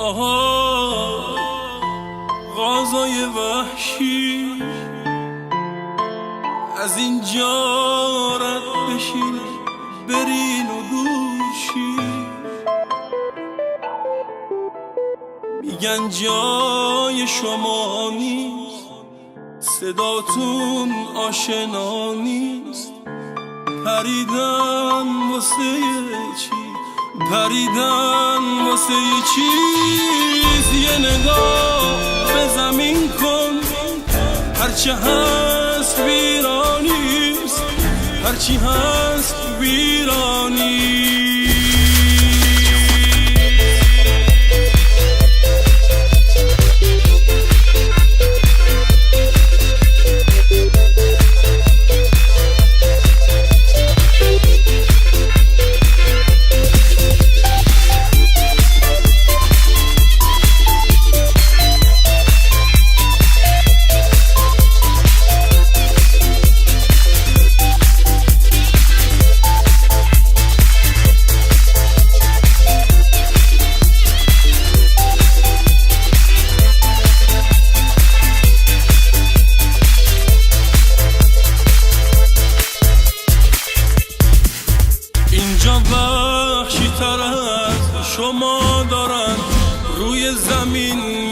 آها غازای وحشی از اینجا رد بشین برین و گوشی، میگن جای شما نیست، صداتون آشنا نیست. پریدن واسه چی؟ پریدن واسه چیز؟ یه نگاه به زمین کن، هرچه هست ویرانیست، هرچی هست ویرانی. اینجا وحشی تر از شما دارن روی زمین